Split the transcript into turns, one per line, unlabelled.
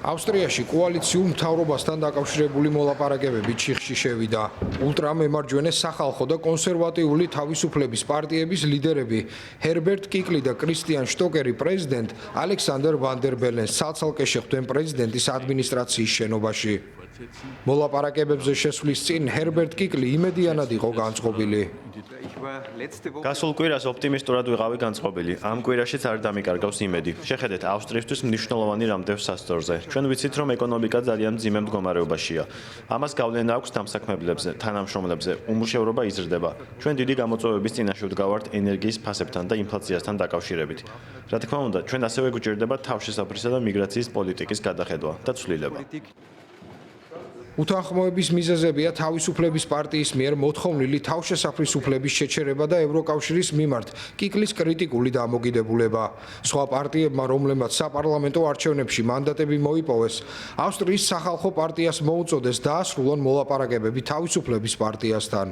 ავსტრიაში კოალიციურ მთავრობასთან დაკავშირებული მოლაპარაკებები ჩიხში შევიდა. ულტრამემარჯვენე სახალხო და კონსერვატიული თავისუფლების პარტიების ლიდერები ჰერბერტ კიკლი და კრისტიან შტოკერი პრეზიდენტ ალექსანდრ ვან დერ ბელენს ცალ-ცალკე შეხვდნენ პრეზიდენტის ადმინისტრაციის შენობაში. მოლაპარაკებებზე შესვლის წინ ჰერბერტ კიკლი იმედიანად იყო განწყობილი.
გასულ კვირას ოპტიმისტურად ვიყავი განწყობილი. ამ კვირაშიც არ დამიკარგავს იმედი. შეხედეთ ავსტრიისთვის მნიშვნელოვანი რამდევ სასწორზე. ჩვენ ვიცით, რომ ეკონომიკა ძალიან მძიმე მდგომარეობაშია. ამას გავლენა აქვს დამსაქმებლებზე, თანამშრომლებზე, უმუშევრობა იზრდება. ჩვენ დიდი გამოწვევების წინაშე ვდგავართ ენერგიის ფასებთან და ინფლაციასთან დაკავშირებით. რა თქმა უნდა, ჩვენ ასევე გვჭირდება თავშესაფრისა და მიგრაციის პოლიტიკის გადახედვა და ცვლილება.
უთანხმოების მიზეზებია თავისუფლების პარტიის მიერ მოთხოვნილი თავშესაფრის უფლების შეჩერება და ევროკავშირის მიმართ კიკლის კრიტიკული დამოკიდებულება. სხვა პარტიებმა, რომლებმაც საპარლამენტო არჩევნებში მანდატები მოიპოვეს, ავსტრიის სახალხო პარტიას მოუწოდეს დაასრულონ მოლაპარაკებები თავისუფლების პარტიასთან.